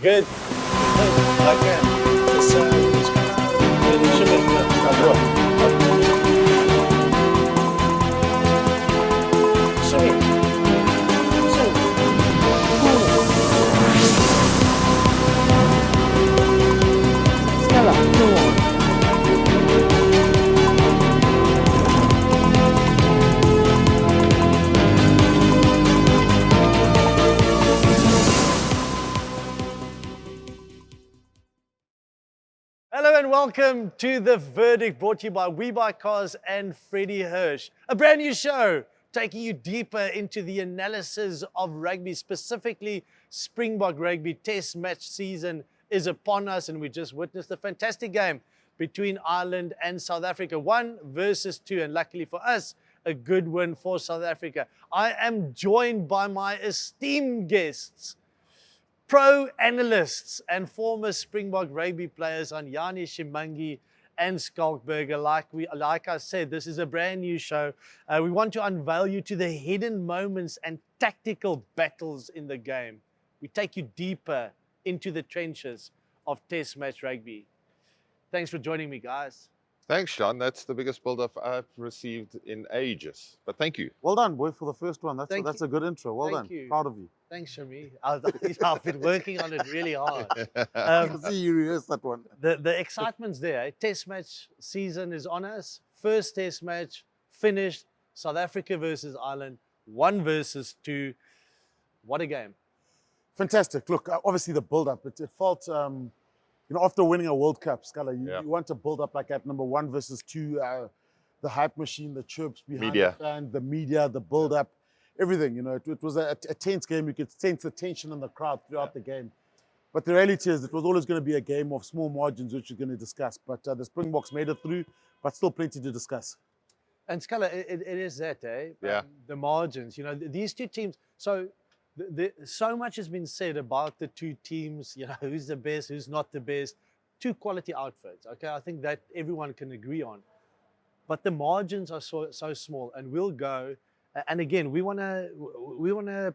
Good. Okay. It's kind of Shimmy. Stella, come on. Hello and welcome to The Verdict, brought to you by We Buy Cars and Freddie Hirsch. A brand new show taking you deeper into the analysis of rugby, specifically Springbok rugby. Test match season is upon us and we just witnessed a fantastic game between Ireland and South Africa. 1 versus 2, and luckily for us, a good win for South Africa. I am joined by my esteemed guests, pro analysts and former Springbok rugby players, Hanyani Shimange and Schalk Burger. Like I said, this is a brand new show. We want to unveil you to the hidden moments and tactical battles in the game. We take you deeper into the trenches of Test match rugby. Thanks for joining me, guys. Thanks, Sean. That's the biggest build-up I've received in ages. But thank you. Well done, boy, for the first one. That's Thank a good intro. Well Thank done. you. Proud of you. Thanks, Shami. I've been working on it really hard. I can see you rehearsed that one. The excitement's there. Eh? Test match season is on us. First test match finished. South Africa versus Ireland. 1 versus 2. What a game. Fantastic. Look, obviously the build-up, it felt, after winning a World Cup, Scala, you want to build up like that, number 1 versus 2, the hype machine, the chirps behind the fan, the media, the build-up, everything. It was a tense game. You could sense the tension in the crowd throughout the game. But the reality is it was always going to be a game of small margins, which we're going to discuss. But the Springboks made it through, but still plenty to discuss. And Scala, it is that, eh? Yeah. The margins. These two teams. So so much has been said about the two teams. Who's the best, who's not the best. 2 quality outfits. Okay, I think that everyone can agree on. But the margins are so small, and we'll go. And again, we wanna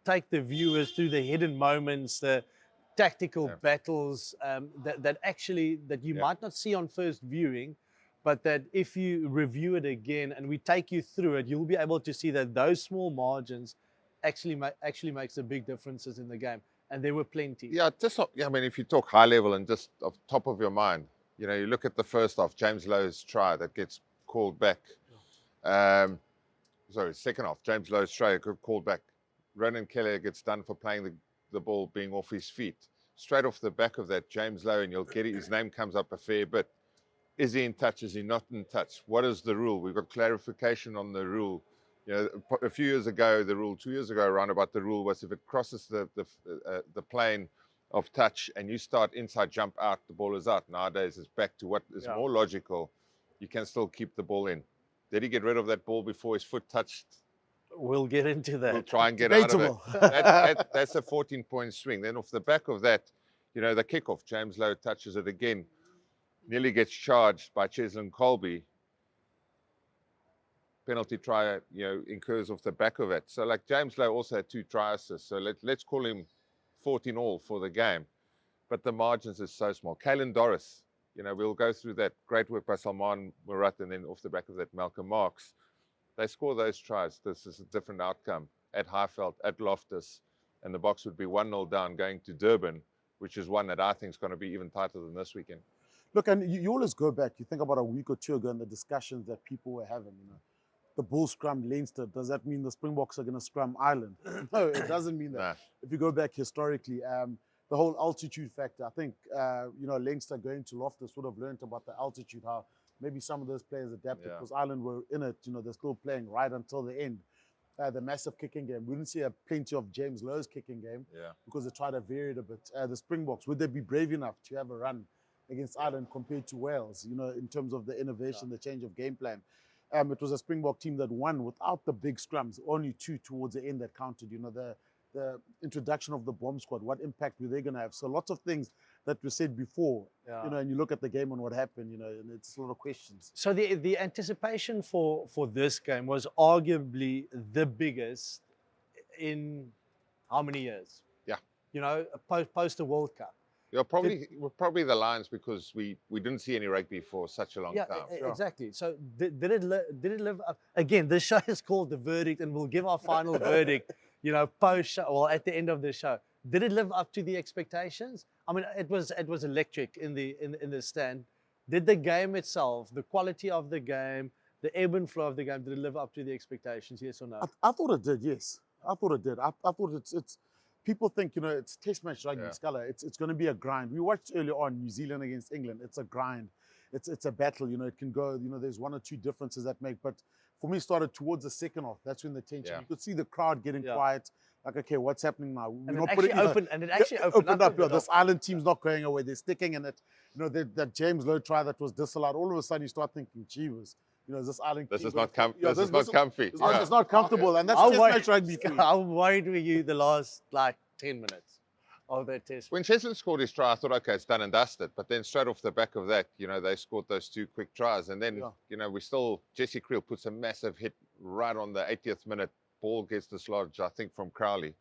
take the viewers through the hidden moments, the tactical battles that you might not see on first viewing, but that if you review it again and we take you through it, you'll be able to see that those small margins actually makes a big differences in the game, and there were plenty. Yeah, if you talk high level and just off the top of your mind, you look at the first half, James Lowe's try that gets called back. Second half, James Lowe's try got called back. Ronan Kelly gets done for playing the ball being off his feet. Straight off the back of that, James Lowe, and you'll get it, his name comes up a fair bit. Is he in touch? Is he not in touch? What is the rule? We've got clarification on the rule. A few years ago, 2 years ago, around about the rule was if it crosses the plane of touch and you start inside, jump out, the ball is out. Nowadays, it's back to what is more logical. You can still keep the ball in. Did he get rid of that ball before his foot touched? We'll get into that. We'll try and get out of it. That's a 14-point swing. Then off the back of that, the kickoff, James Lowe touches it again, nearly gets charged by Cheslin Colby. Penalty try, incurs off the back of it. So like James Lowe also had 2 try assists. So let's call him 14 all for the game. But the margins is so small. Kalen Doris, we'll go through that. Great work by Salman Murat, and then off the back of that, Malcolm Marks. They score those tries. This is a different outcome at Highveld, at Loftus, and the Boks would be 1-0 down going to Durban, which is one that I think is going to be even tighter than this weekend. Look, and you always go back. You think about a week or 2 ago and the discussions that people were having, The Bulls scrummed Leinster. Does that mean the Springboks are going to scrum Ireland? No, it doesn't mean that. Nah. If you go back historically, the whole altitude factor, I think, Leinster going to Loftus would have learned about the altitude, how maybe some of those players adapted because Ireland were in it. They're still playing right until the end. The massive kicking game. We didn't see plenty of James Lowe's kicking game because they tried to vary it a bit. The Springboks, would they be brave enough to have a run against Ireland compared to Wales, in terms of the innovation, the change of game plan? It was a Springbok team that won without the big scrums, only 2 towards the end that counted. The introduction of the bomb squad, what impact were they going to have? So lots of things that were said before, and you look at the game and what happened, and it's a lot of questions. So the anticipation for this game was arguably the biggest in how many years? Yeah. you know, post the World Cup. We're probably the Lions because we didn't see any rugby for such a long time. Exactly. So did it live up? Again, this show is called The Verdict, and we'll give our final verdict, you know, post-show, or at the end of the show. Did it live up to the expectations? I mean, it was electric in the stand. Did the game itself, the quality of the game, the ebb and flow of the game, did it live up to the expectations? Yes or no? I thought it did. Yes, I thought it did. I thought it's. People think, you know, it's test match rugby, Scala. It's going to be a grind. We watched earlier on New Zealand against England. It's a grind. It's a battle. You know, it can go. You know, there's one or two differences that make. But for me, it started towards the second half. That's when the tension. You could see the crowd getting quiet. Like, okay, what's happening now? And it actually opened up. This Ireland team's not going away. They're sticking in it. You know, that James Lowe try that was disallowed. All of a sudden, you start thinking, gee whiz. You know, this Ireland. This is not comfy. It's not comfortable, and that's test match rugby. How worried were you the last like 10 minutes of that test? When Cheslin scored his try, I thought, okay, it's done and dusted. But then straight off the back of that, you know, they scored those two quick tries, and then you know, Jesse Creel puts a massive hit right on the 80th minute. Ball gets dislodged, I think, from Crowley.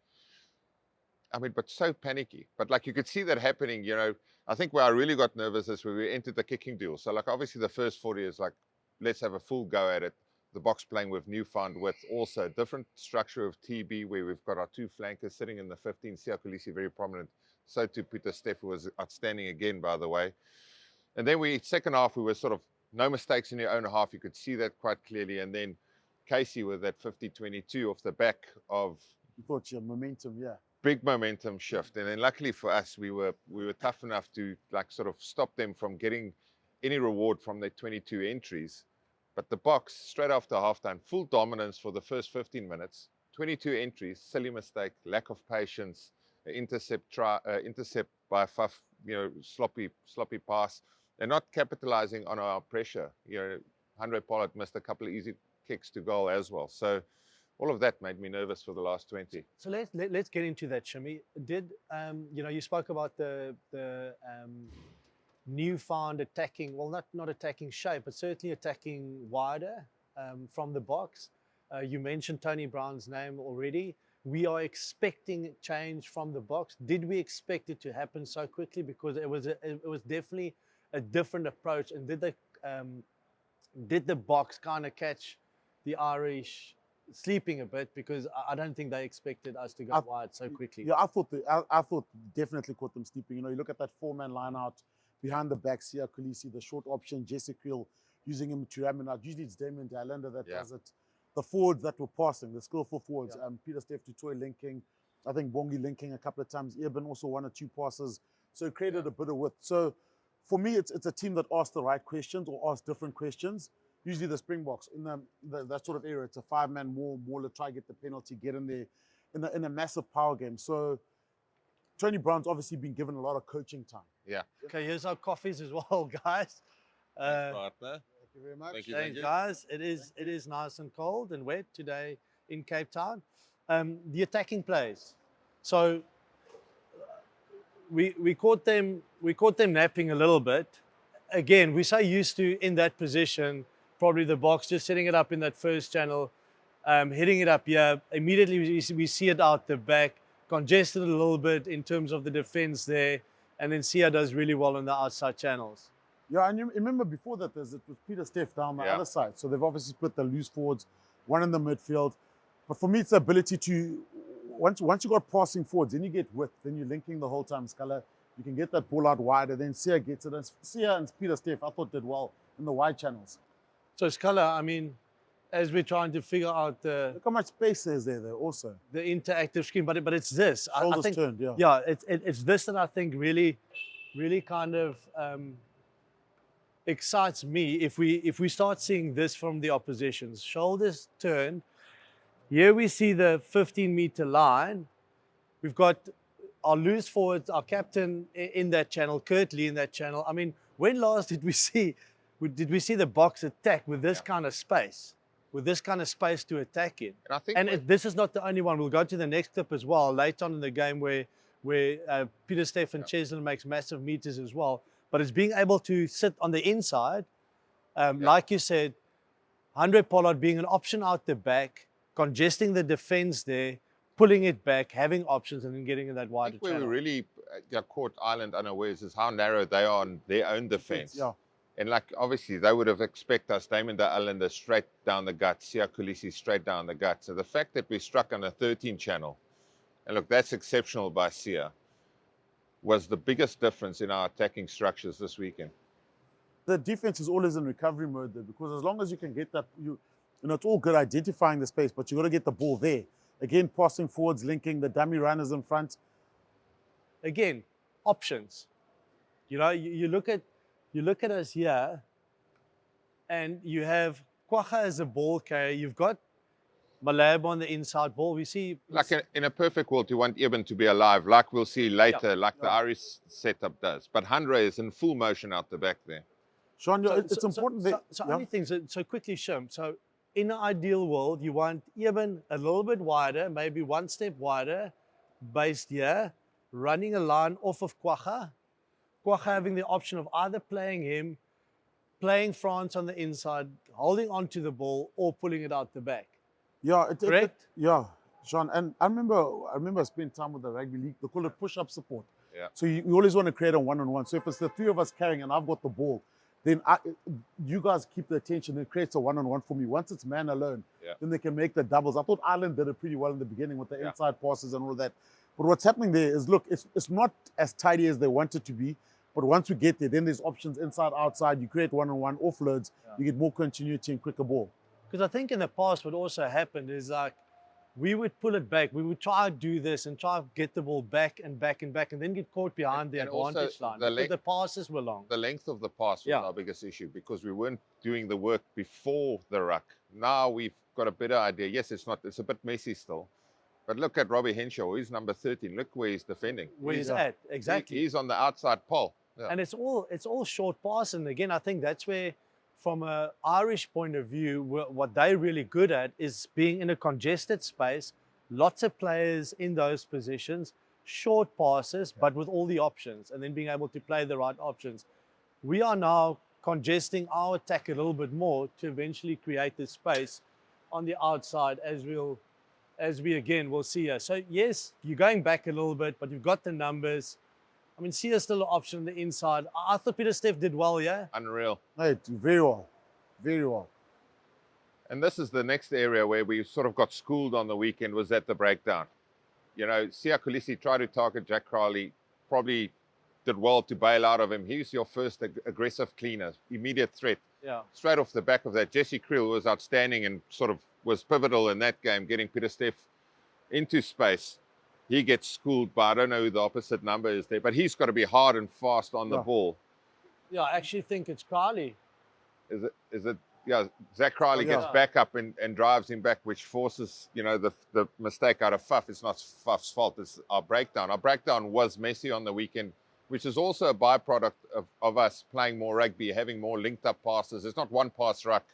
I mean, but so panicky. But like you could see that happening. You know, I think where I really got nervous is when we entered the kicking duel. So like obviously the first 40 is like, let's have a full go at it. The Boks playing with newfound width, also different structure of TB where we've got our two flankers sitting in the 15. Siya Kolisi very prominent. So too Peter Steff, who was outstanding again, by the way. And then second half, we were sort of no mistakes in your own half. You could see that quite clearly. And then Casey with that 50-22 off the back of momentum, big momentum shift. And then luckily for us, we were tough enough to like sort of stop them from getting any reward from their 22 entries. But the Boks, straight after halftime, full dominance for the first 15 minutes, 22 entries, silly mistake, lack of patience, intercept by Faf, you know, sloppy pass. They're not capitalizing on our pressure. You know, Andre Pollard missed a couple of easy kicks to goal as well. So all of that made me nervous for the last 20. So let's get into that, Shimmy. Did you know, you spoke about the newfound attacking, well, not attacking shape, but certainly attacking wider from the Boks. You mentioned Tony Brown's name already. We are expecting change from the Boks. Did we expect it to happen so quickly? Because it was definitely a different approach. And did the Boks kind of catch the Irish sleeping a bit? Because I don't think they expected us to go wide so quickly. Yeah, I thought definitely caught them sleeping. You know, you look at that four-man line out. Behind the back, Siya Kolisi, the short option, Jesse Creel using him to ram out. Usually it's Damien Dylander that does it. The forwards that were passing, the skillful forwards, Peter Steff to Toy linking, I think Bongi linking a couple of times, Eben also one or two passes. So it created a bit of width. So for me, it's a team that asked the right questions or asked different questions. Usually the Springboks, in that sort of area, it's a five-man wall, Waller try to get the penalty, get in there in a massive power game. So Tony Brown's obviously been given a lot of coaching time. Yeah. Okay, here's our coffees as well, guys. Partner. Thank you very much. Thank you. Guys, it is nice and cold and wet today in Cape Town. The attacking plays. So we caught them napping a little bit. Again, we're so used to in that position, probably the Boks just setting it up in that first channel, hitting it up here. Immediately we see it out the back. Congested a little bit in terms of the defense there, and then Siya does really well on the outside channels. Yeah, and you remember before that, it was Peter Steff down the other side. So they've obviously split the loose forwards, one in the midfield. But for me, it's the ability to, once you got passing forwards, then you get width, then you're linking the whole time, Scala. You can get that ball out wider, then Siya gets it. And Siya and Peter Steff, I thought, did well in the wide channels. So Scala, I mean, as we're trying to figure out look how much space there's there also. The interactive screen, but it's this. Shoulders I think, turned, it's this that I think really kind of excites me if we start seeing this from the oppositions. Shoulders turned. Here we see the 15-meter line. We've got our loose forwards, our captain in that channel, Kurt Lee in that channel. I mean, when last did we see the Boks attack with this kind of space? With this kind of space to attack in. And I think this is not the only one. We'll go to the next clip as well, later on in the game where Peter Steff and Cheslin makes massive meters as well. But it's being able to sit on the inside, like you said, Andre Pollard being an option out the back, congesting the defense there, pulling it back, having options, and then getting in that I wider think where we channel. really caught Ireland unawares is how narrow they are on their own defense. Yeah. And like, obviously, they would have expected us, Damon de Allende straight down the guts, Sia Kolisi straight down the guts. So the fact that we struck on a 13 channel, and look, that's exceptional by Sia, was the biggest difference in our attacking structures this weekend. The defense is always in recovery mode there, because as long as you can get that, you know, it's all good identifying the space, but you got to get the ball there. Again, passing forwards, linking the dummy runners in front. Again, options. You know, you look at us here, and you have Kwagga as a ball carrier. You've got Malabo on the inside ball. We see Like in a perfect world, you want Eben to be alive, like we'll see later, like the Irish setup does. But Handre is in full motion out the back there. Sean, it's important that... only things, so quickly, Shim. So in an ideal world, you want Eben a little bit wider, maybe one step wider, based here, running a line off of Kwagga. Kwagga having the option of either playing him, playing France on the inside, holding onto the ball, or pulling it out the back. Yeah, Correct? Yeah, Sean. And I remember spending time with the rugby league. They call it push-up support. Yeah. So you always want to create a one-on-one. So if it's the three of us carrying and I've got the ball, then you guys keep the attention. It creates a one-on-one for me. Once it's man alone, then they can make the doubles. I thought Ireland did it pretty well in the beginning with the inside passes and all of that. But what's happening there is, look, it's not as tidy as they want it to be. But once we get there, then there's options inside, outside. You create one-on-one offloads. You get more continuity and quicker ball. Because I think in the past what also happened is like we would pull it back. We would try to do this and try to get the ball back and back and back and then get caught behind the advantage line. Because the passes were long. The length of the pass was our biggest issue, because we weren't doing the work before the ruck. Now we've got a better idea. Yes, it's a bit messy still. But look at Robbie Henshaw. He's number 13. Look where he's defending. Where he's at, exactly. He's on the outside pole. Yeah. And it's all short pass. And again, I think that's where, from an Irish point of view, what they're really good at is being in a congested space, lots of players in those positions, short passes, but with all the options, and then being able to play the right options. We are now congesting our attack a little bit more to eventually create this space on the outside, as we again will see here. So yes, you're going back a little bit, but you've got the numbers. I mean, Sia's still an option on the inside. I thought Pieter-Steph did well, yeah? Unreal. Right, very well. Very well. And this is the next area where we sort of got schooled on the weekend, was at the breakdown. You know, Sia Kolisi tried to target Jack Crowley, probably did well to bail out of him. He's your first aggressive cleaner, immediate threat. Yeah. Straight off the back of that, Jesse Creel was outstanding and sort of was pivotal in that game, getting Pieter-Steph into space. He gets schooled by, I don't know who the opposite number is there, but he's got to be hard and fast on the ball. Yeah, I actually think it's Crowley. Is it? Yeah, Zach Crowley gets back up and drives him back, which forces, you know, the mistake out of Faf. It's not Faf's fault, it's our breakdown. Our breakdown was messy on the weekend, which is also a byproduct of us playing more rugby, having more linked up passes. It's not one pass ruck.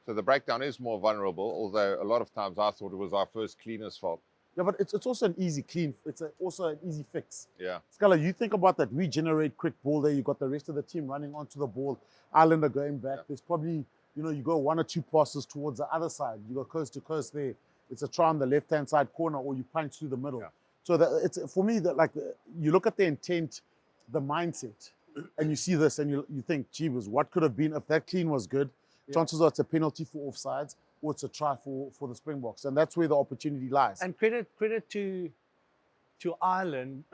So the breakdown is more vulnerable, although a lot of times I thought it was our first cleaner's fault. Yeah, but it's also an easy clean. It's also an easy fix. Yeah. Scala, you think about that. We generate quick ball there. You got the rest of the team running onto the ball. Ireland are going back. Yeah. There's probably, you know, you go one or two passes towards the other side. You go coast to coast there. It's a try on the left-hand side corner, or you punch through the middle. Yeah. So it's for me that, like, you look at the intent, the mindset, and you see this and you think, gee, what could have been if that clean was good? Yeah. Chances are it's a penalty for offsides, or it's a try for the Springboks, and that's where the opportunity lies. And credit to Ireland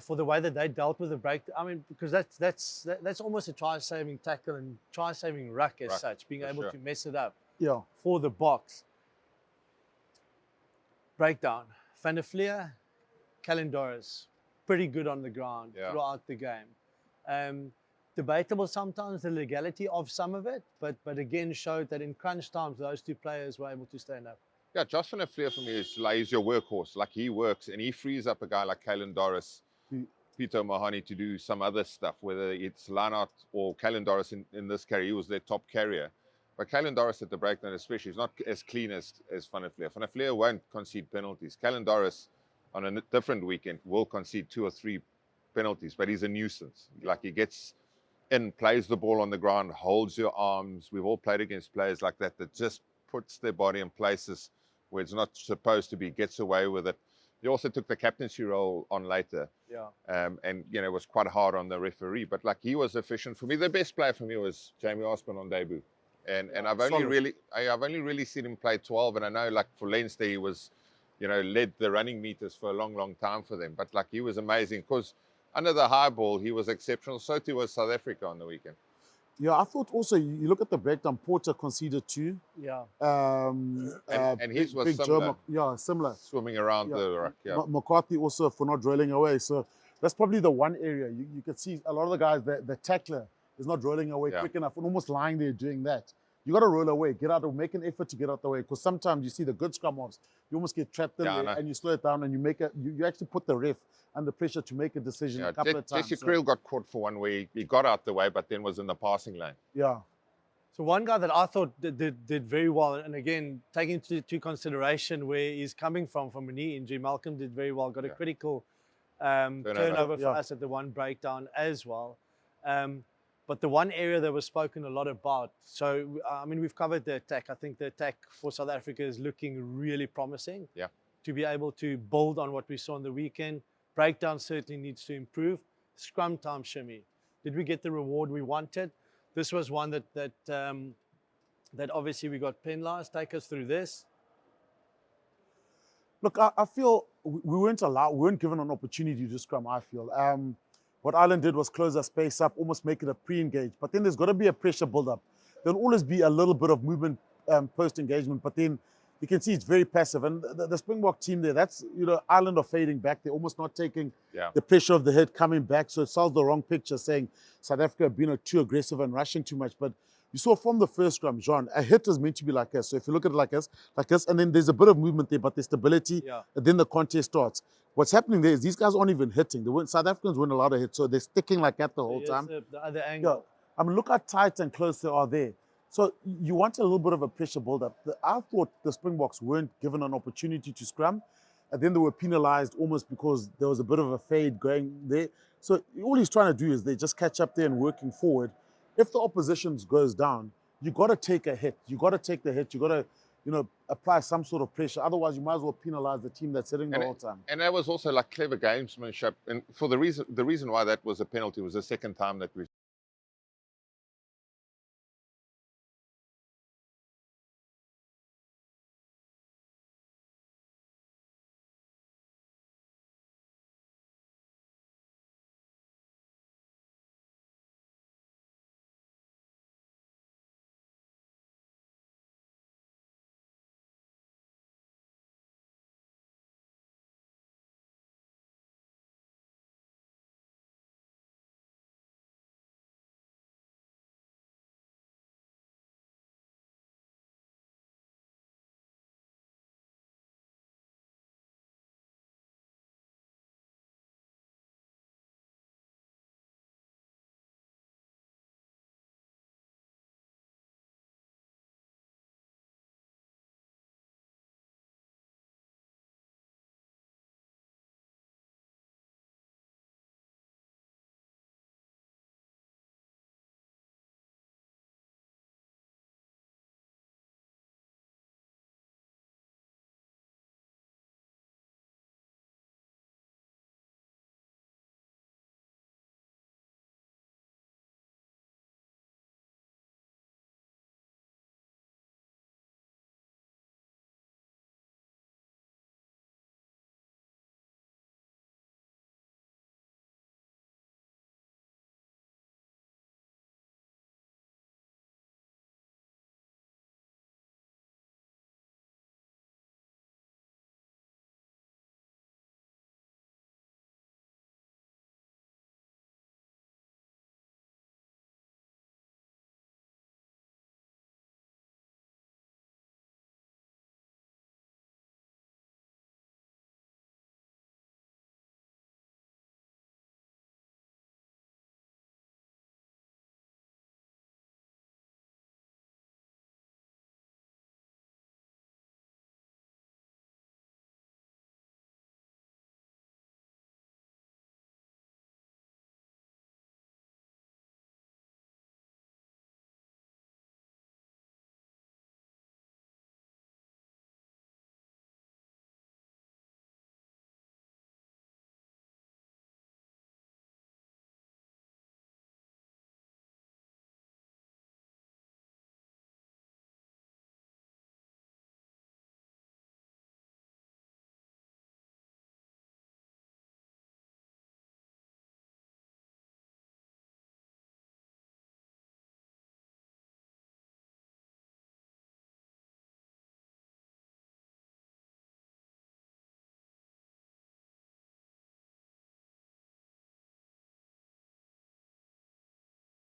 for the way that they dealt with the break. I mean, because that's almost a try-saving tackle and try-saving ruck as such, being able to mess it up. Yeah. For the Boks. Breakdown. Van der Vlier, Calendoris, pretty good on the ground throughout the game. Debatable sometimes the legality of some of it, but again showed that in crunch times those two players were able to stand up. Yeah, Josh Van der Vlier for me is like, he's your workhorse. Like, he works and he frees up a guy like Kalen Doris, Peter Mahoney, to do some other stuff, whether it's Lanart or Kalen Doris in this carry. He was their top carrier. But Kalen Doris at the breakdown especially is not as clean as Van der Vlier. Van der Vlier won't concede penalties. Kalen Doris on a different weekend will concede 2 or 3 penalties, but he's a nuisance. Like, he gets in, plays the ball on the ground, holds your arms. We've all played against players like that just puts their body in places where it's not supposed to be, gets away with it. He also took the captaincy role on later. Yeah. And, you know, it was quite hard on the referee. But, like, he was efficient for me. The best player for me was Jamie Osborne on debut. And I've only really seen him play 12. And I know, like, for Leinster, he was, you know, led the running meters for a long, long time for them. But, like, he was amazing because under the high ball, he was exceptional. So too was South Africa on the weekend. Yeah, I thought also, you look at the breakdown, Porter conceded 2. Yeah. And his was similar. Similar. Swimming around the ruck, yeah. McCarthy also for not rolling away. So that's probably the one area. You could see a lot of the guys, the tackler is not rolling away quick enough and almost lying there doing that. You got to roll away, get out, make an effort to get out the way. Because sometimes you see the good scrum offs, you almost get trapped in there and you slow it down and you actually put the ref under pressure to make a decision a couple of times. Jesse Creel got caught for one where he got out the way, but then was in the passing lane. Yeah. So one guy that I thought did very well, and again, taking into consideration where he's coming from a knee injury, Malcolm did very well, got a critical turnover for us at the one breakdown as well. But the one area that was spoken a lot about, so, I mean, we've covered the attack. I think the attack for South Africa is looking really promising. Yeah. To be able to build on what we saw on the weekend. Breakdown certainly needs to improve. Scrum time, Shimmy. Did we get the reward we wanted? This was one that obviously we got penalized. Take us through this. Look, I feel we weren't given an opportunity to scrum, I feel. What Ireland did was close our space up, almost make it a pre-engage. But then there's got to be a pressure build-up. There'll always be a little bit of movement post-engagement, but then you can see it's very passive. And the Springbok team there, that's, you know, Ireland are fading back. They're almost not taking the pressure of the head coming back. So it sells the wrong picture saying South Africa have been too aggressive and rushing too much. But you saw from the first scrum, Jean, a hit is meant to be like this. So if you look at it like this, and then there's a bit of movement there, but there's stability, and then the contest starts. What's happening there is these guys aren't even hitting. South Africans weren't allowed to hit, so they're sticking like that the whole time. The other angle. I mean, look how tight and close they are there. So you want a little bit of a pressure build-up. I thought the Springboks weren't given an opportunity to scrum, and then they were penalized almost because there was a bit of a fade going there. So all he's trying to do is they just catch up there and working forward. If the opposition goes down, you got to take a hit. You got to take the hit. You got to, you know, apply some sort of pressure. Otherwise, you might as well penalize the team that's hitting the whole time. And that was also like clever gamesmanship. And for the reason why that was a penalty was the second time that we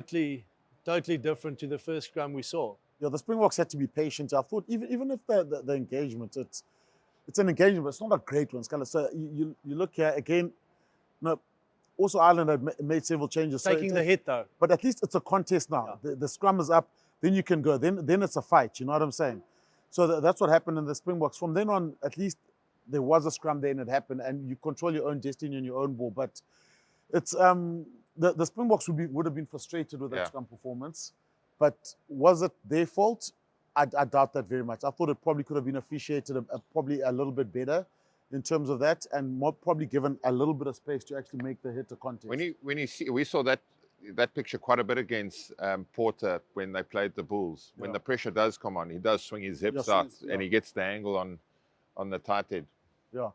totally different to the first scrum we saw. Yeah, the Springboks had to be patient. I thought even if the engagement, it's an engagement, but it's not a great one. Scala. So you look here again. No, also Ireland had made several changes. Taking the hit though. But at least it's a contest now. Yeah. The scrum is up. Then you can go. Then it's a fight. You know what I'm saying? So that's what happened in the Springboks. From then on, at least there was a scrum there and it happened, and you control your own destiny and your own ball. But it's the Springboks would have been frustrated with that scrum performance. But was it their fault? I doubt that very much. I thought it probably could have been officiated probably a little bit better in terms of that, and more probably given a little bit of space to actually make the hit a contest. When you see, we saw that picture quite a bit against Porter when they played the Bulls. When the pressure does come on, he does swing his hips out and he gets the angle on the tight head. Yeah.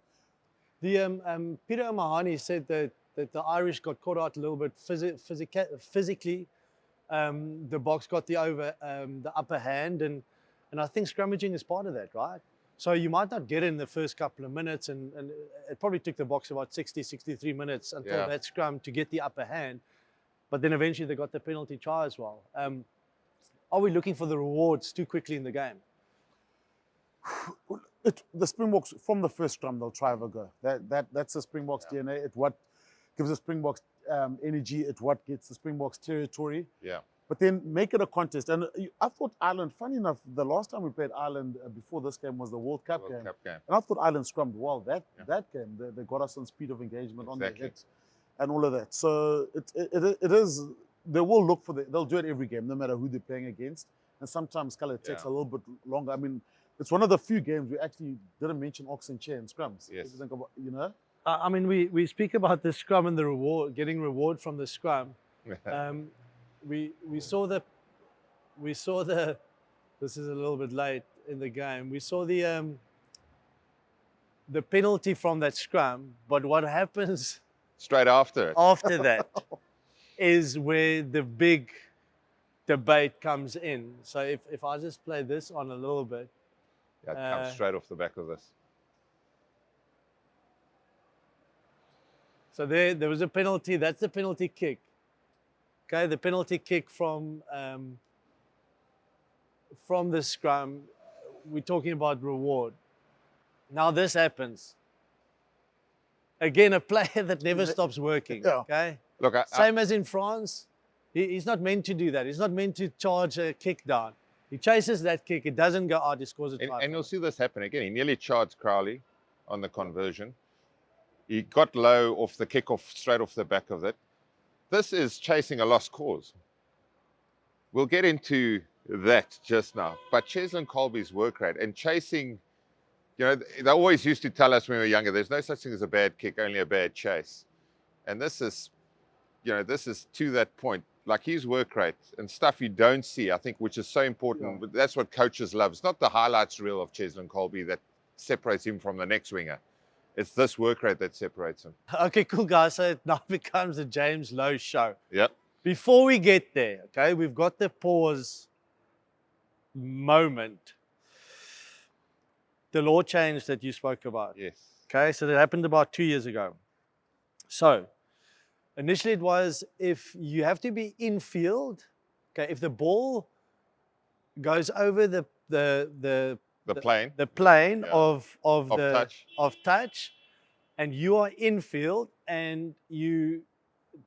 The Peter Mahani said that the Irish got caught out a little bit physically. The Boks got the upper hand, and I think scrummaging is part of that, right? So you might not get in the first couple of minutes, and it probably took the Boks about 63 minutes until that scrum to get the upper hand. But then eventually they got the penalty try as well. Are we looking for the rewards too quickly in the game? The Springboks, from the first scrum, they'll try have a go. That's the Springboks DNA. It's what gives the Springboks energy. It's what gets the Springboks territory. Yeah. But then make it a contest. And I thought Ireland, funny enough, the last time we played Ireland before this game was the World Cup game. And I thought Ireland scrummed well that game. They got us on speed of engagement on the hit and all of that. So it is, they will look for they'll do it every game, no matter who they're playing against. And sometimes it takes a little bit longer. I mean, it's one of the few games we actually didn't mention ox and chair and scrums. Yes. If you think about, you know? I mean, we speak about the scrum and the reward, getting reward from the scrum. We saw the this is a little bit late in the game. We saw the penalty from that scrum, but what happens straight after that is where the big debate comes in. So if I just play this on a little bit. Yeah, it comes straight off the back of this. So there was a penalty. That's the penalty kick. Okay, the penalty kick from the scrum. We're talking about reward. Now this happens. Again, a player that never stops working. Yeah. Okay. Look, Same as in France. He's not meant to do that. He's not meant to charge a kick down. He chases that kick. It doesn't go out. He scores a try. And you'll see this happen again. He nearly charged Crowley on the conversion. He got low off the kickoff, straight off the back of it. This is chasing a lost cause. We'll get into that just now. But Cheslin Colby's work rate and chasing, you know, they always used to tell us when we were younger, there's no such thing as a bad kick, only a bad chase. And this is, you know, this is to that point. Like his work rate and stuff you don't see, I think, which is so important. Yeah. That's what coaches love. It's not the highlights reel of Cheslin Colby that separates him from the next winger. It's this work rate that separates him. Okay, cool, guys. So it now becomes a James Lowe show. Yep. Before we get there, okay, we've got the pause moment. The law change that you spoke about. Yes. Okay, so that happened about 2 years ago. So initially it was if you have to be in field, okay, if the ball goes over the plane of touch, and you are in field and you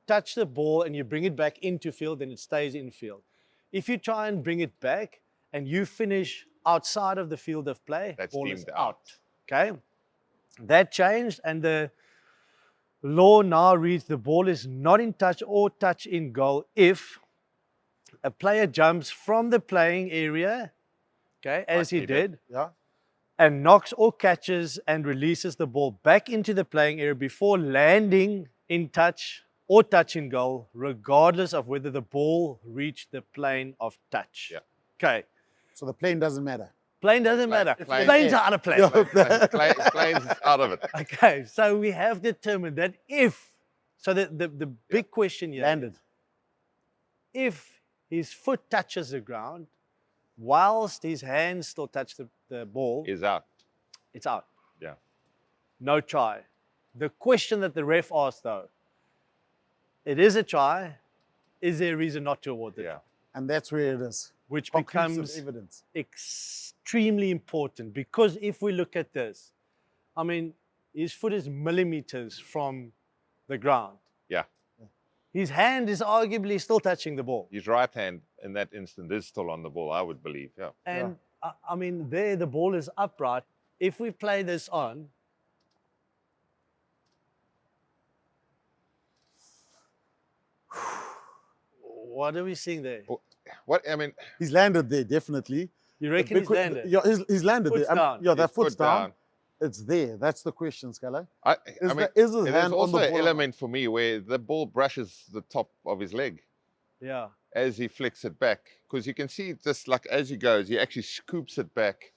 touch the ball and you bring it back into field, then it stays in field. If you try and bring it back and you finish outside of the field of play, that's ball is deemed out. Okay, that changed, and the law now reads the ball is not in touch or touch in goal if a player jumps from the playing area, okay, as he did, and knocks or catches and releases the ball back into the playing area before landing in touch or touch in goal, regardless of whether the ball reached the plane of touch. Yeah. Okay. So the plane doesn't matter. Plane doesn't matter. Planes are out of play. Plane's out of it. Okay, so we have determined that if, so the big question here, landed. If his foot touches the ground, whilst his hands still touch the ball, is out. It's out. Yeah. No try. The question that the ref asked though, it is a try, is there a reason not to award the Yeah. try? And that's where it is. Which Conclusive becomes evidence. extremely important, because if we look at this, I mean, his foot is millimeters from the ground. Yeah. His hand is arguably still touching the ball. His right hand in that instant is still on the ball, I would believe. Yeah. And I mean, there the ball is upright. If we play this on, what are we seeing there? What I mean, He's landed there, definitely. You reckon he's landed? Yeah, he's landed Foot's there. down. Yeah, that his foot's foot down. It's there. That's the question, Schalk. I Is, mean, is his there's hand on also the an ball? element for me where the ball brushes the top of his leg Yeah. as he flicks it back, because you can see just like as he goes, he actually scoops it back.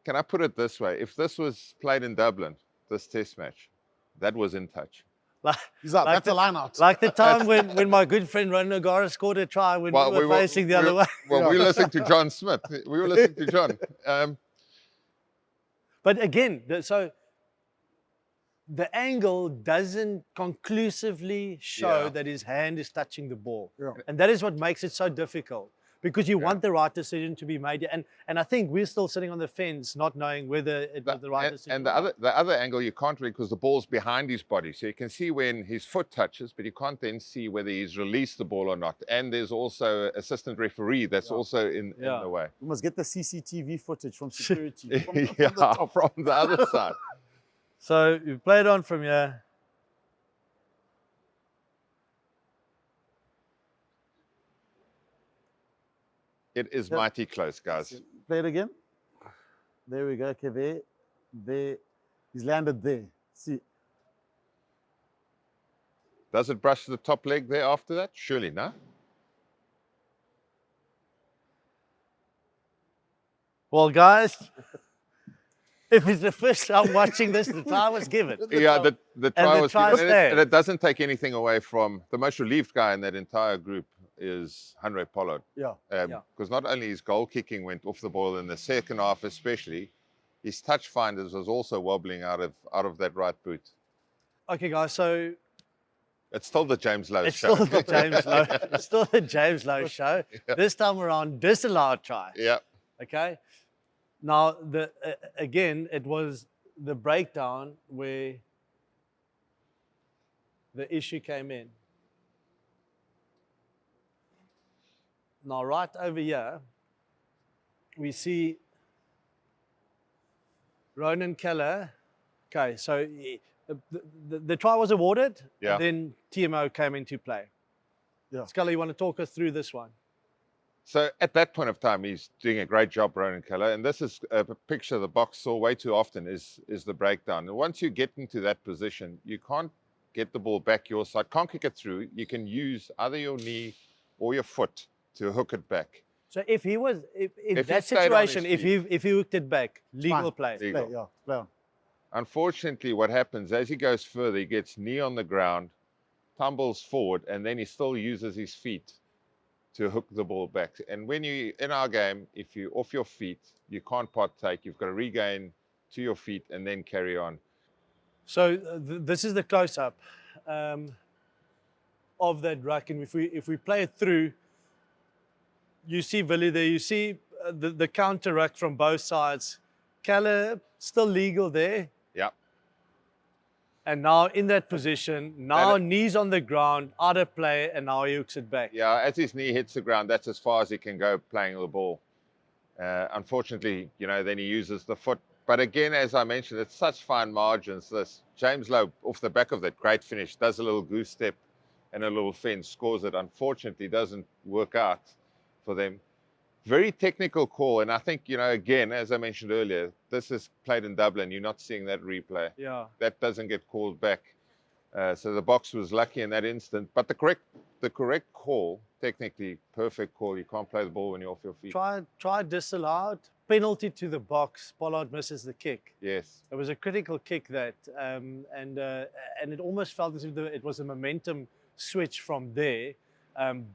Can I put it this way? If this was played in Dublin, this test match, that was in touch. He's out. Like That's a line out. Like the time when my good friend Ron Nogara scored a try when we were facing the other way. Well, we were listening to John Smith. We were listening to John. But again, so the angle doesn't conclusively show Yeah. that his hand is touching the ball. Yeah. And that is what makes it so difficult, because you want the right decision to be made. And I think we're still sitting on the fence, not knowing whether it was the right decision. And the other angle you can't really, because the ball's behind his body. So you can see when his foot touches, but you can't then see whether he's released the ball or not. And there's also assistant referee that's also in the way. We must get the CCTV footage from security. From Yeah, the top. from the other side. So you play it on from here. It is mighty close, guys. Play it again. There we go. Okay, there. He's landed there. See, Does it brush the top leg there after that? Surely, no? Well, guys, if it's the first time watching this, the try was given. Yeah, the try was try given. stands. And it doesn't take anything away from the most relieved guy in that entire group is Henry Pollard. yeah. Because not only his goal kicking went off the ball in the second half especially, his touch finders was also wobbling out of that right boot. Okay, guys, so It's still the James Lowe it's show. still the James Lowe, it's still the James Lowe show. Yeah. This time around, disallowed try. Yeah. Okay. Now, again, it was the breakdown where the issue came in. Now, right over here, we see Ronan Keller. Okay, so the try was awarded, Yeah. and then TMO came into play. Yeah. Scully, you want to talk us through this one? So at that point of time, he's doing a great job, Ronan Keller. And this is a picture the Boks saw way too often is the breakdown. And once you get into that position, you can't get the ball back your side, can't kick it through. You can use either your knee or your foot to hook it back. So if he was, if If he that stayed on his situation, feet. if he hooked it back, legal fine. play. Legal. Play, yeah. Play on. Unfortunately, what happens as he goes further, he gets knee on the ground, tumbles forward, and then he still uses his feet to hook the ball back. And when you, in our game, if you're off your feet, you can't partake. You've got to regain to your feet and then carry on. So this is the close-up of that ruck, and if we play it through, you see Villiers there. You see the counter ruck from both sides. Keller still legal there. Yeah. And now in that position, now knees on the ground, out of play, and now he hooks it back. Yeah, as his knee hits the ground, that's as far as he can go playing the ball. Unfortunately, then he uses the foot. But again, as I mentioned, it's such fine margins. This James Lowe, off the back of that great finish, does a little goose step and a little fence, scores it. Unfortunately, doesn't work out for them. Very technical call. And I think, again, as I mentioned earlier, this is played in Dublin. You're not seeing that replay. Yeah. That doesn't get called back. So the Boks was lucky in that instant. But the correct call, technically perfect call. You can't play the ball when you're off your feet. Try disallowed. Penalty to the Boks. Pollard misses the kick. Yes. It was a critical kick that, and it almost felt as if it was a momentum switch from there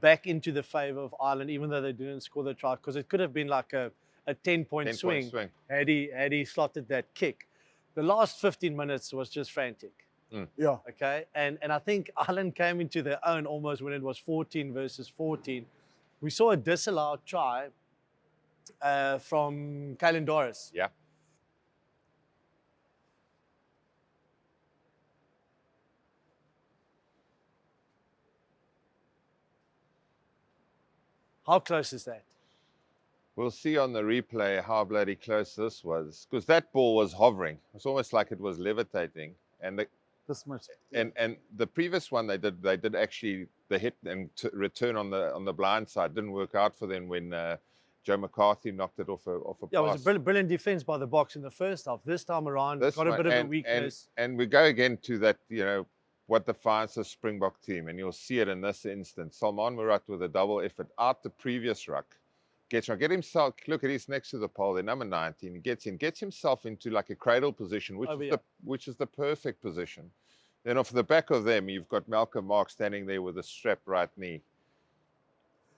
back into the favor of Ireland, even though they didn't score the try, because it could have been like a 10-point swing had he slotted that kick. The last 15 minutes was just frantic. Yeah. Okay, and I think Ireland came into their own almost when it was 14 versus 14. We saw a disallowed try from Kalen Doris. Yeah. How close is that? We'll see on the replay how bloody close this was, because that ball was hovering. It's almost like it was levitating. And This much. and the previous one they did actually the hit and return on the blind side didn't work out for them when Joe McCarthy knocked it off a Yeah, it pass. was a brilliant defense by the Boks in the first half. This time around, This got a one- bit of a weakness. And we go again to that, what defines the Springbok team, and you'll see it in this instance. Salman Murat with a double effort out the previous ruck. Get himself, look at he's next to the pole, they're number 19. He gets himself into like a cradle position, which is the perfect position. Then off the back of them, you've got Malcolm Mark standing there with a strapped right knee.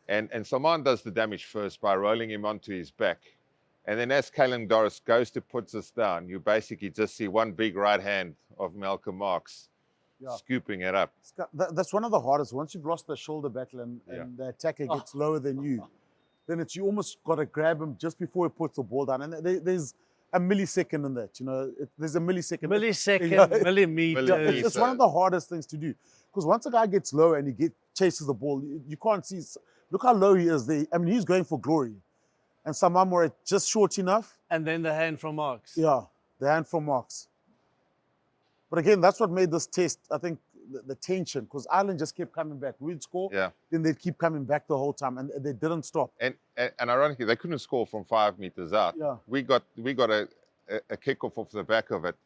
And Salman does the damage first by rolling him onto his back. And then as Kalen Doris goes to put this down, you basically just see one big right hand of Malcolm Marks scooping it up. That's one of the hardest. Once you've lost the shoulder battle and the attacker gets lower than you, then you almost got to grab him just before he puts the ball down. And there's a millisecond in that, there's a millisecond. Millimeter. It's one of the hardest things to do. Because once a guy gets low and he chases the ball, you can't see. Look how low he is there. I mean, he's going for glory. And Salman Murat just short enough. And then the hand from Marks. Yeah, the hand from Marks. But again, that's what made this test, I think, the tension, because Ireland just kept coming back. We'd score, then they'd keep coming back the whole time, and they didn't stop. And ironically, they couldn't score from 5 meters out. Yeah. We got a kickoff off the back of it,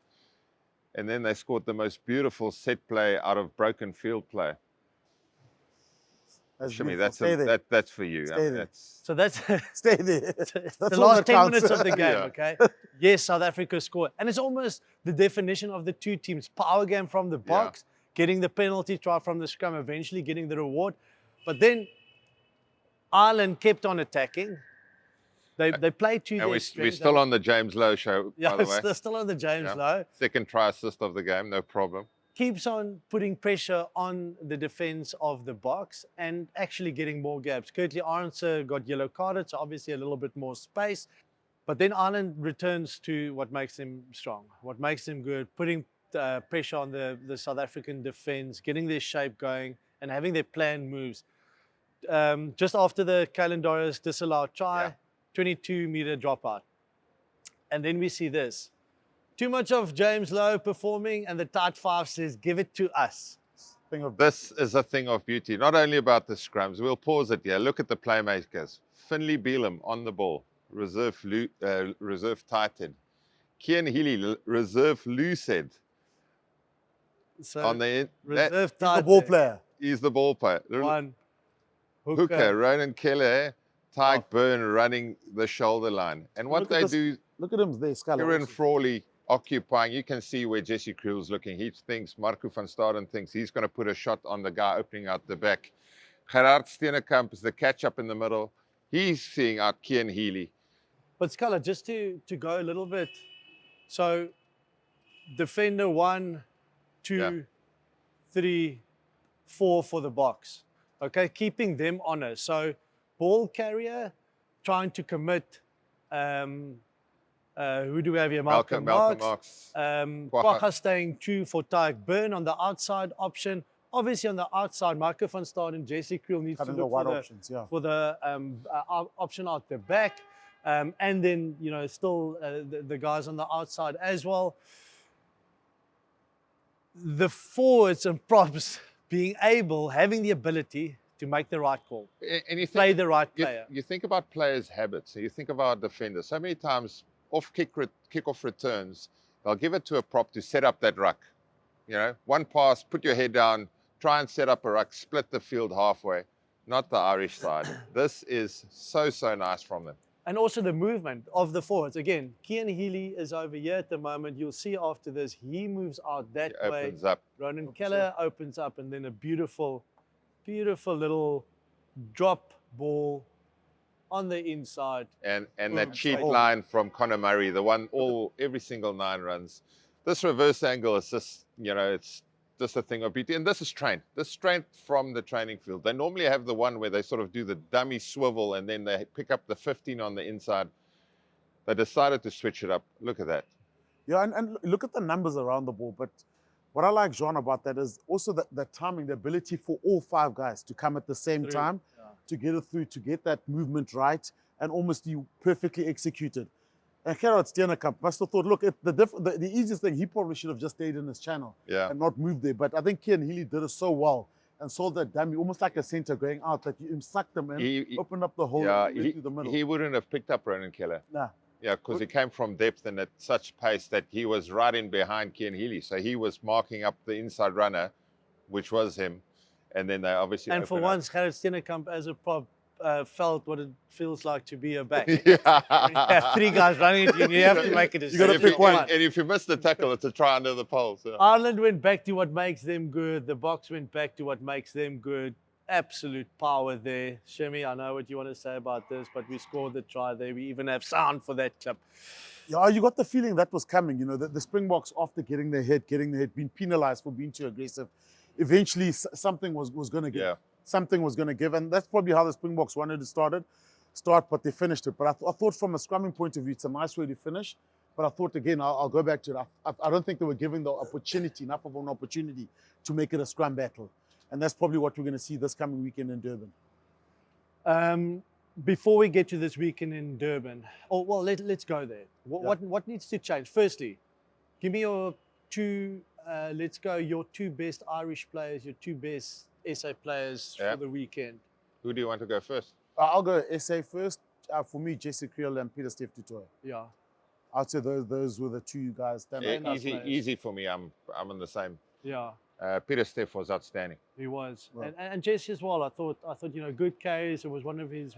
and then they scored the most beautiful set play out of broken field play. Shimmy, that's for you. So that's stay there. the last 10 minutes of the game, okay? Yes, South Africa scored. And it's almost the definition of the two teams. Power game from the Boks, getting the penalty try from the scrum, eventually getting the reward. But then Ireland kept on attacking. They played to their strength. We're still on the James Lowe show, by the way. Yeah, still on the James Lowe. Second try assist of the game, no problem. Keeps on putting pressure on the defense of the Boks and actually getting more gaps. Curtly Arendse got yellow carded, so obviously a little bit more space. But then Ireland returns to what makes them strong, what makes them good, putting pressure on the South African defense, getting their shape going and having their planned moves. Just after the Kalen Doris disallowed try, 22-meter dropout. And then we see this. Too much of James Lowe performing, and the tight five says, give it to us. This is a thing of beauty, not only about the scrums. We'll pause it here. Look at the playmakers. Finlay Beelum on the ball, reserve tight head. Kian Healy, reserve loose head. So on the reserve tight head. The ball player. He's the ball player. One. Hooker, Ronan Keller, Tyke Byrne running the shoulder line. And what they do... Look at him there, Schalk. Kieran Frawley occupying. You can see where Jesse Kriel's looking. He thinks, Marco van Staden thinks he's going to put a shot on the guy opening out the back. Gerard Steenekamp is the catch-up in the middle. He's seeing out Kian Healy. But Schalk, just to go a little bit. So, defender 1, 2, 3, 4 for the Boks. Okay, keeping them honest. So, ball carrier trying to commit... who do we have here? Malcolm Marks. Kwagga staying true for Tyke Byrne on the outside option. Obviously, on the outside, Marco van Staden and Jesse Kriel needs to look for the option out the back. And then, still the guys on the outside as well. The forwards and props having the ability to make the right call. And you play the right player. You think about players' habits. You think about defenders. So many times, off kickoff returns, they'll give it to a prop to set up that ruck. One pass, put your head down, try and set up a ruck, split the field halfway. Not the Irish side. This is so nice from them. And also the movement of the forwards. Again, Kian Healy is over here at the moment. You'll see after this, he moves out that way. Opens up. Ronan Keller opens up, and then a beautiful little drop ball on the inside. And that cheat line from Conor Murray, the one every single 9 runs. this reverse angle is just, it's just a thing of beauty. And this is trained. This is trained from the training field. They normally have the one where they sort of do the dummy swivel and then they pick up the 15 on the inside. They decided to switch it up. Look at that. Yeah, and look at the numbers around the ball. But what I like, Jean, about that is also the timing, the ability for all 5 guys to come at the same time, to get it through, to get that movement right, and almost you perfectly executed. And Gerard Steenekamp must have thought, look, the easiest thing, he probably should have just stayed in his channel and not moved there. But I think Kian Healy did it so well and saw that dummy, almost like a center going out, that you sucked them in, opened up the hole through the middle. He wouldn't have picked up Ronan Keller. Nah. Yeah, because he came from depth and at such pace that he was right in behind Kian Healy. So he was marking up the inside runner, which was him. And then they obviously And for once, Gerard Steenekamp as a prop felt what it feels like to be a back. Yeah. You have 3 guys running at you and you have to make a decision. You got to pick one. And if you miss the tackle, it's a try under the pole. So. Ireland went back to what makes them good. The Boks went back to what makes them good. Absolute power there. Shemi, I know what you want to say about this, but we scored the try there. We even have sound for that clip. Yeah, you got the feeling that was coming. The Springboks, after getting their head, being penalized for being too aggressive, eventually something was going to give. Yeah. Something was going to give. And that's probably how the Springboks wanted to start, but they finished it. But I thought from a scrumming point of view, it's a nice way to finish. But I thought, again, I'll go back to it. I don't think they were giving enough of an opportunity to make it a scrum battle. And that's probably what we're going to see this coming weekend in Durban. Before we get to this weekend in Durban, let's go there. What needs to change? Firstly, give me your 2, your 2 best Irish players, your 2 best SA players for the weekend. Who do you want to go first? I'll go SA first. For me, Jesse Creel and Peter Steph Tutoy. Yeah. I'd say those were the 2 guys. Easy for me. I'm in the same. Yeah. Peter Steph was outstanding. He was, Right. and Jesse as well. I thought good carries. It was one of his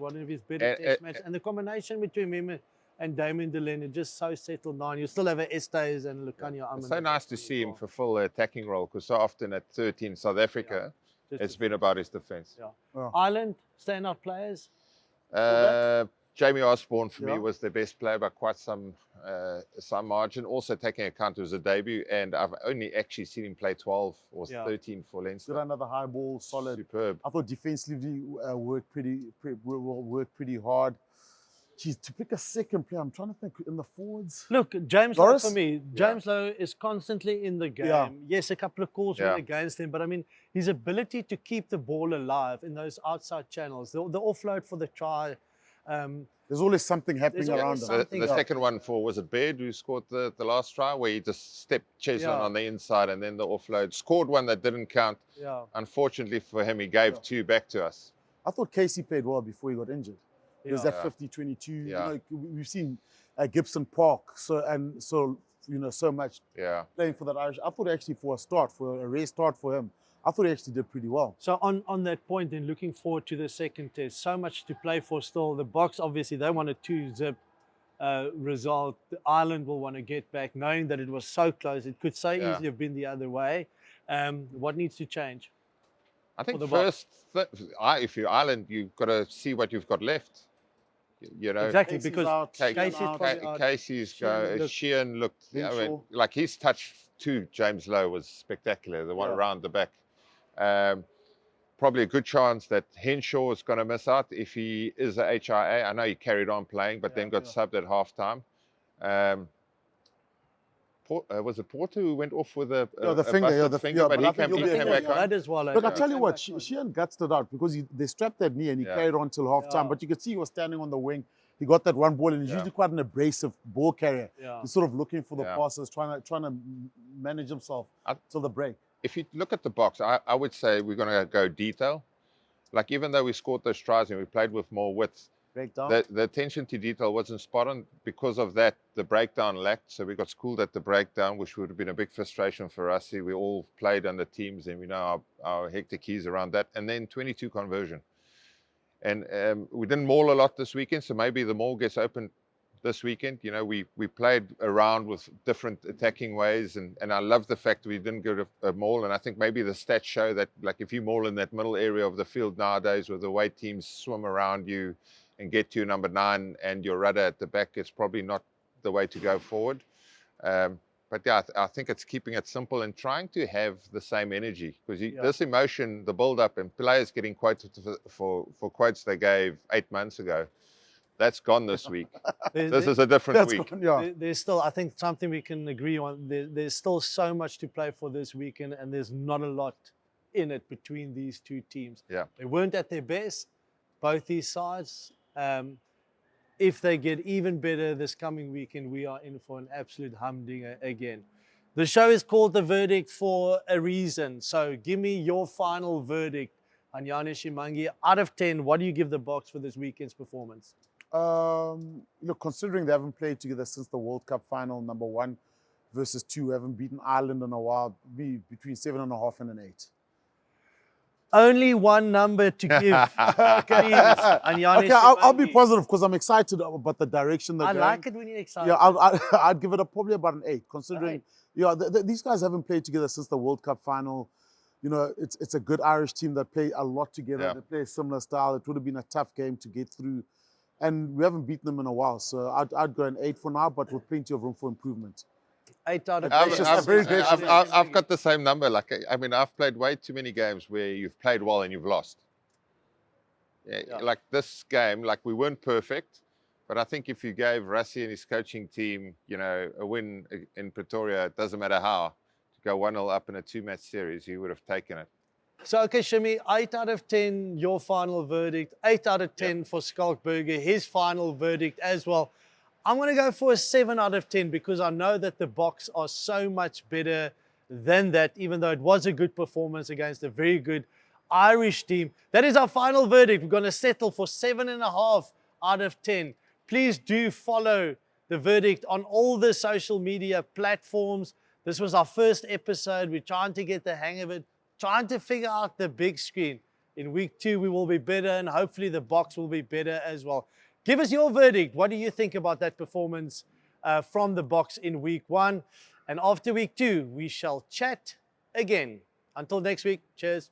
better test matches, and the combination between him and Damien Delaney just so settled down. You still have Estes and Lukanya. It's so nice to see him fulfill the attacking role, because so often at 13 South Africa, it's been about his defense. Yeah. Oh. Ireland standout players. Jamie Osborne for me was the best player by quite some margin. Also taking account it was a debut, and I've only actually seen him play 12 or 13 for Leinster. Did another high ball, solid. Superb. I thought defensively worked pretty hard. Geez, to pick a second player, I'm trying to think in the forwards. Look, James Lowe for me. James Lowe is constantly in the game. Yeah. Yes, a couple of calls went against him, but I mean, his ability to keep the ball alive in those outside channels, the offload for the try. There's always something happening around him. The second one was a Baird who scored the last try, where he just stepped Cheslin on the inside and then the offload. Scored one that didn't count. Yeah. Unfortunately for him, he gave 2 back to us. I thought Casey played well before he got injured. There's that 50-22. Yeah. We've seen Gibson Park so much playing for that Irish. I thought actually for a rare start for him, I thought he actually did pretty well. So on that point, then looking forward to the second test, so much to play for still. The Boks, obviously, they want a 2-0 result. Ireland will want to get back, knowing that it was so close. It could so easily have been the other way. What needs to change? I think first, if you're Ireland, you've got to see what you've got left. Exactly, because Casey's Sheehan looked, like his touch to James Lowe was spectacular, the one around the back. Probably a good chance that Henshaw is going to miss out if he is a HIA. I know he carried on playing, but then got subbed at halftime. Was it Porter who went off with a finger, but he came back on? That is well. Look, I tell you what, Sheehan gutsed it out because they strapped that knee and he carried on till half time. But you could see he was standing on the wing. He got that one ball, and he's usually quite an abrasive ball carrier. He's sort of looking for the passes, trying to manage himself till the break. If you look at the box, I would say we're going to go detail. Like, even though we scored those tries and we played with more width, the attention to detail wasn't spot on. Because of that, the breakdown lacked. So we got schooled at the breakdown, which would have been a big frustration for us. See, we all played under teams, and we know our hectic keys around that. And then 22 conversion. And we didn't maul a lot this weekend, so maybe the maul gets open this weekend. We played around with different attacking ways, and I love the fact we didn't get a maul. And I think maybe the stats show that, like, if you maul in that middle area of the field nowadays, where the way teams swim around you and get to number 9 and your rudder at the back, it's probably not the way to go forward. But yeah, I think it's keeping it simple and trying to have the same energy, because this emotion, the build-up, and players getting quoted for quotes they gave 8 months ago, that's gone this week. This is a different week. Gone, There's still, I think, something we can agree on. There's still so much to play for this weekend, and there's not a lot in it between these two teams. Yeah. They weren't at their best, both these sides. If they get even better this coming weekend, we are in for an absolute humdinger again. The show is called The Verdict for a reason. So give me your final verdict, Hanyani Shimange. Out of 10, what do you give the Boks for this weekend's performance? Look, considering they haven't played together since the World Cup final, number 1 versus 2, haven't beaten Ireland in a while, be between 7.5 and an 8. Only one number to give. Please, Hanyani Okay, I'll be Shimange. positive because I'm excited about the direction they're I going. like it when you're excited. Yeah, I'd give it probably about an 8, considering these guys haven't played together since the World Cup final. You know, it's a good Irish team that play a lot together. Yeah. They play a similar style. It would have been a tough game to get through, and we haven't beaten them in a while. So I'd go an 8 for now, but with plenty of room for improvement. 8 out of 10. I've got the same number. Like, I mean, I've played way too many games where you've played well and you've lost. Yeah. Like this game, like we weren't perfect, but I think if you gave Rassie and his coaching team, you know, a win in Pretoria, it doesn't matter how, to go 1-0 up in a 2-match series, he would have taken it. So, okay, Shimmy, 8 out of 10, your final verdict. 8 out of 10 for Schalk Burger, his final verdict as well. I'm going to go for a 7 out of 10 because I know that the Boks are so much better than that, even though it was a good performance against a very good Irish team. That is our final verdict. We're going to settle for 7.5 out of 10. Please do follow the verdict on all the social media platforms. This was our first episode. We're trying to get the hang of it, trying to figure out the big screen. In week 2, we will be better, and hopefully the Boks will be better as well. Give us your verdict. What do you think about that performance from the Boks in week 1? And after week 2, we shall chat again. Until next week, cheers.